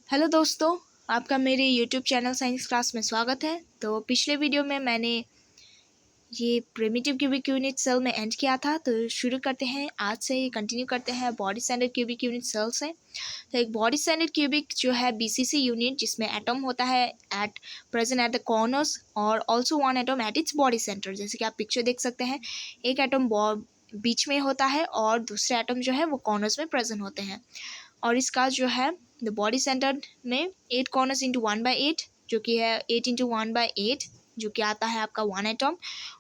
Hello दोस्तों, आपका मेरे यूट्यूब चैनल साइंस क्लास में स्वागत है। तो पिछले वीडियो में मैंने ये प्रिमिटिव क्यूबिक यूनिट सेल में एंड किया था। तो शुरू करते हैं, आज से कंटिन्यू करते हैं body centred cubic unit cell से। तो एक बॉडी स्टैंडर्ड क्यूबिक जो है बीसीसी यूनिट, जिसमें एटम होता है at present at the corners और also one atom at its body centre. जैसे कि आप पिक्चर देख सकते हैं, एक एटम बीच में होता है और दूसरे एटम जो है वो कॉर्नर्स में प्रेजेंट होते हैं। और इसका जो है द बॉडी सेंटर में 8 कॉर्नर्स इंटू 1/8, जो कि है 8 इंटू 1/8, जो कि आता है आपका 1 एटम।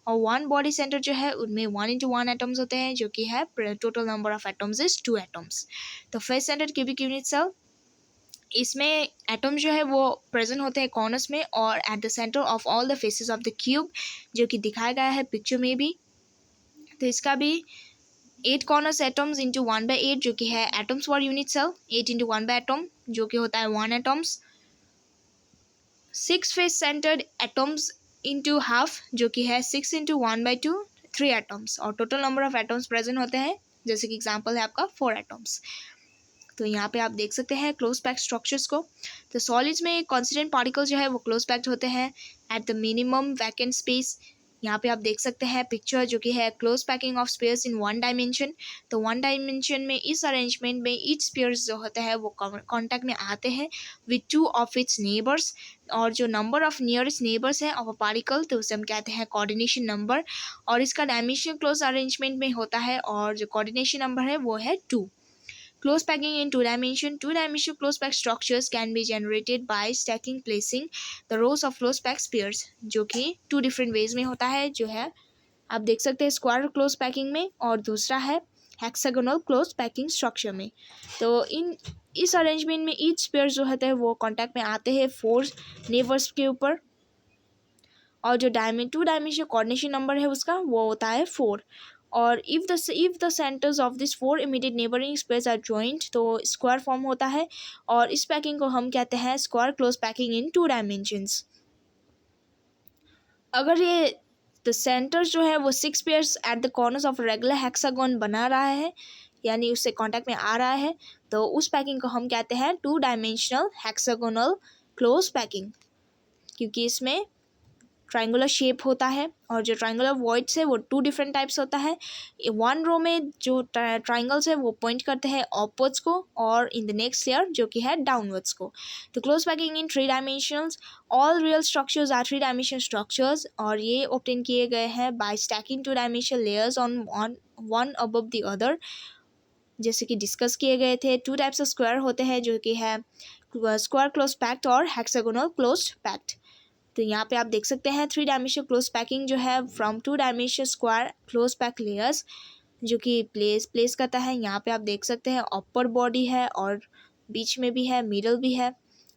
और 1 बॉडी सेंटर जो है उनमें 1 इंटू 1 एटम्स होते हैं, जो कि है total number of atoms is 2 atoms. तो face centre cubic unit cell, इसमें एटम जो है वो प्रेजेंट होते हैं कॉर्नर्स में और at the centre of all the faces of the cube, जो कि दिखाया गया है पिक्चर में भी। तो इसका भी 8 कॉर्नर्स एटम्स इंटू 1/8, जो कि है atoms for unit cell. 8 into 1/एटम, जो कि होता है 1 atoms. 6 face centred atoms into half, जो कि है 6 इंटू 1/2, 3 एटम्स। और total number of atoms present होते हैं, जैसे कि एग्जाम्पल है आपका 4 एटम्स। तो यहाँ पे आप देख सकते हैं क्लोज पैक्ड स्ट्रक्चर्स को। तो सॉलिड्स में कॉन्स्टिट्यूएंट पार्टिकल जो है वो क्लोज पैक्ड होते हैं at the minimum vacant space. यहाँ पे आप देख सकते हैं पिक्चर, जो कि है close packing of spheres in 1 dimension. तो 1 डायमेंशन में इस अरेंजमेंट में ईच स्पेयर्स जो होते हैं वो कॉन्टैक्ट में आते हैं विथ 2 ऑफ इट्स नेबर्स। और जो नंबर ऑफ नियरेस्ट नेबर्स है ऑफ अ पार्टिकल, तो उसे हम कहते हैं कोऑर्डिनेशन नंबर। और इसका डायमेंशन क्लोज अरेंजमेंट में होता है और जो कोऑर्डिनेशन नंबर है वो है 2। Close packing in 2 dimension. 2 dimensional close packed structures can be generated by stacking, placing the rows of close packed spheres, जो कि 2 different ways में होता है, जो है आप देख सकते हैं स्क्वायर क्लोज पैकिंग में, और दूसरा है हेक्सागोनल क्लोज पैकिंग स्ट्रक्चर में। तो इस अरेंजमेंट में ईच स्पेयर जो होता है वो कॉन्टैक्ट में आते हैं 4 नेबर्स के ऊपर। और जो 2 डायमेंशनल कोऑर्डिनेशन नंबर है उसका वो होता है 4। और if the centres of this 4 immediate neighbouring spheres are joined, तो स्क्वायर फॉर्म होता है। और इस पैकिंग को हम कहते हैं square close packing in 2 dimensions. अगर ये द सेंटर्स जो है वो 6 spheres at the corners of regular hexagon बना रहा है, यानी उससे कांटेक्ट में आ रहा है, तो उस पैकिंग को हम कहते हैं 2 डायमेंशनल हेक्सागोनल क्लोज पैकिंग, क्योंकि इसमें ट्राइंगुलर शेप होता है। और जो ट्राइंगुलर वॉइड्स है वो 2 डिफरेंट टाइप्स होता है। 1 रो में जो ट्राइंगल्स है वो पॉइंट करते हैं अपवर्ड्स को, और इन द नेक्स्ट लेयर जो कि है डाउनवर्ड्स को। तो close packing in 3 dimensions. All real structures are 3 dimension structures, और ये ऑब्टेन किए गए हैं by stacking 2 dimensional layers on one above the other. जैसे कि डिस्कस किए गए थे, 2 टाइप्स ऑफ स्क्वायर होते हैं, जो कि है स्क्वायर क्लोज पैक्ड और हेक्सागोनल क्लोज पैक्ड। तो यहाँ पे आप देख सकते हैं 3 डायमेंशनल क्लोज पैकिंग जो है from 2 dimensional square close pack layers, जो कि प्लेस करता है। यहाँ पे आप देख सकते हैं अपर बॉडी है और बीच में भी है, मिडल भी है,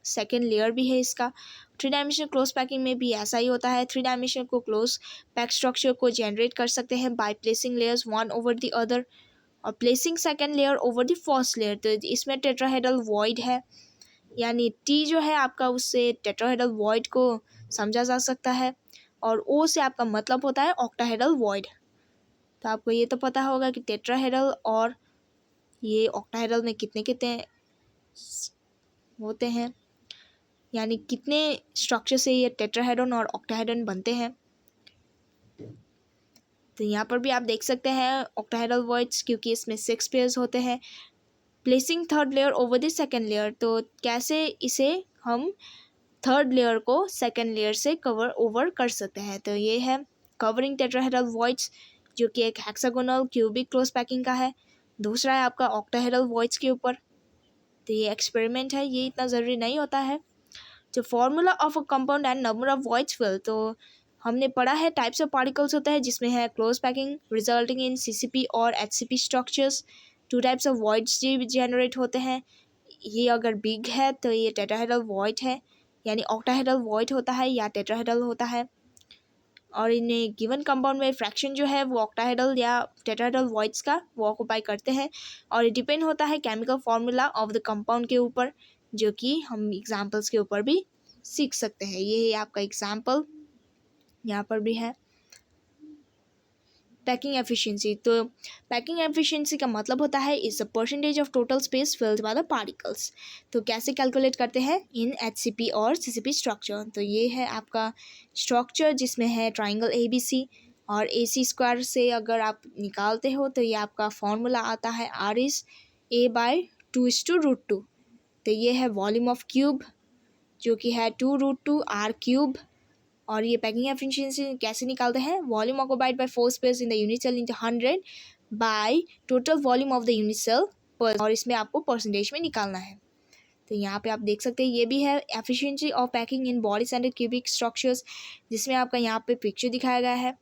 सेकेंड लेयर भी है इसका। 3 डायमेंशनल क्लोज पैकिंग में भी ऐसा ही होता है। 3 डायमेंशनल को क्लोज पैक स्ट्रक्चर को जनरेट कर सकते हैं by placing layers one over the other और placing second layer over the first layer. तो इसमें टेट्राहेड्रल वॉइड है, यानी टी जो है आपका, उससे टेट्राहेड्रल वॉइड को समझा जा सकता है। और ओ से आपका मतलब होता है ऑक्टाहेड्रल वॉइड। तो आपको ये तो पता होगा कि टेट्राहेड्रल और ये ऑक्टाहेड्रल में कितने कितने होते हैं, यानी कितने स्ट्रक्चर से ये टेट्राहेड्रन और ऑक्टाहेड्रन बनते हैं। तो यहाँ पर भी आप देख सकते हैं ऑक्टाहेड्रल वॉइड्स, क्योंकि इसमें 6 पेयर्स होते हैं। Placing third layer over the second layer, तो कैसे इसे हम थर्ड लेयर को सेकेंड लेयर से कवर ओवर कर सकते हैं। तो ये है कवरिंग टेट्राहेड्रल वॉइड्स, जो कि एक हेक्सागोनल क्यूबिक क्लोज पैकिंग का है। दूसरा है आपका ऑक्टाहेड्रल वॉइड्स के ऊपर। तो ये एक्सपेरिमेंट है, ये इतना ज़रूरी नहीं होता है। जो formula of a compound and number of voids fill, तो हमने पढ़ा है टाइप्स ऑफ पार्टिकल्स होता है, जिसमें है close packing resulting in CCP और HCP structures. 2 types of voids generate होते हैं। ये अगर बिग है तो ये टेट्राहेड्रल वॉइड है, यानी ऑक्टाहेड्रल वॉइड होता है या टेट्राहेड्रल होता है। और इन गिवन कंपाउंड में फ्रैक्शन जो है वो ऑक्टाहेड्रल या टेट्राहेड्रल वॉइड्स का वो ऑक्यूपाई करते हैं। और ये डिपेंड होता है chemical formula of the compound के ऊपर, जो कि हम एग्जांपल्स के ऊपर भी सीख सकते हैं। ये है आपका एग्जांपल, यहाँ पर भी है। पैकिंग एफिशिएंसी, तो पैकिंग एफिशिएंसी का मतलब होता है is the percentage of total space filled by the particles. तो कैसे कैलकुलेट करते हैं इन HCP और CCP स्ट्रक्चर। तो ये है आपका स्ट्रक्चर जिसमें है ट्राइंगल ABC और AC स्क्वायर से अगर आप निकालते हो तो ये आपका फॉर्मूला आता है R=A/2:√2। तो ये है वॉल्यूम ऑफ क्यूब जो कि है 2√2R³। और ये पैकिंग एफिशिएंसी कैसे निकालते हैं, volume occupied by 4 spheres in the unit cell into 100 by total volume of the unit cell पर, और इसमें आपको परसेंटेज में निकालना है। तो यहाँ पे आप देख सकते हैं ये भी है efficiency of packing in body centred cubic structures, जिसमें आपका यहाँ पे पिक्चर दिखाया गया है।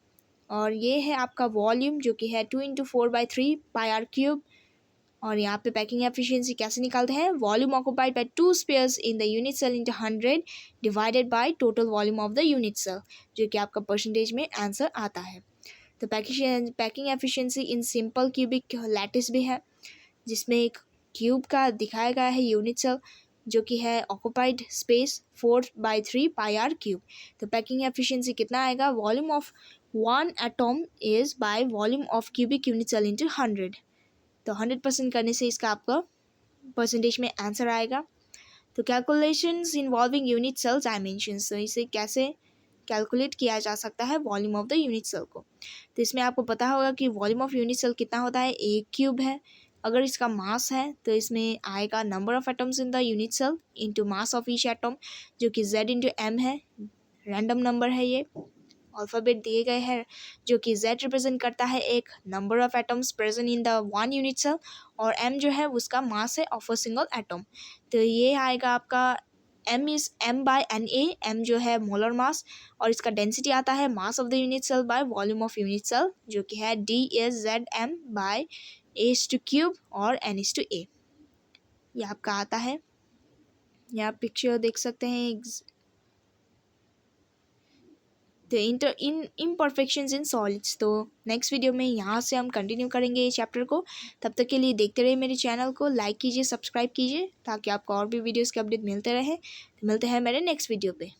और ये है आपका वॉल्यूम जो कि है 2 × 4/3 πr³। और यहाँ पे पैकिंग एफिशिएंसी कैसे निकालते हैं, volume occupied by 2 spheres in the unit cell into 100 divided by total volume of the unit cell, जो कि आपका परसेंटेज में आंसर आता है। तो packing efficiency in simple cubic lattice भी है, जिसमें एक क्यूब का दिखाया गया है यूनिट सेल जो कि है ऑक्युपाइड स्पेस 4/3 πr³। तो पैकिंग एफिशिएंसी कितना आएगा, volume of 1 atom is by volume of cubic unit cell into 100। तो 100% करने से इसका आपका परसेंटेज में आंसर आएगा। तो calculations involving unit cell dimensions, तो इसे कैसे कैलकुलेट किया जा सकता है volume of the unit cell को। तो इसमें आपको पता होगा कि वॉल्यूम ऑफ यूनिट सेल कितना होता है, A³ है। अगर इसका मास है तो इसमें आएगा number of atoms in the unit cell into mass of each atom, जो कि Z/m है। रैंडम नंबर है, ये अल्फ़ाबेट दिए गए हैं, जो कि Z रिप्रेजेंट करता है एक number of atoms present in the one unit cell, और M जो है उसका मास है ऑफ अ सिंगल एटम। तो ये आएगा आपका M/NA, M जो है मोलर मास, और इसका डेंसिटी आता है mass of the unit cell by volume of unit cell, जो कि है D/ZM/A⁴ और N/A। ये आपका आता है, यहाँ पिक्चर देख सकते हैं। तो इम्परफेक्शंस इन सॉलिड्स, तो नेक्स्ट वीडियो में यहाँ से हम कंटिन्यू करेंगे इस चैप्टर को। तब तक के लिए देखते रहिए मेरे चैनल को, लाइक कीजिए, सब्सक्राइब कीजिए, ताकि आपको और भी वीडियोस के अपडेट मिलते रहे। तो मिलते हैं मेरे नेक्स्ट वीडियो पे।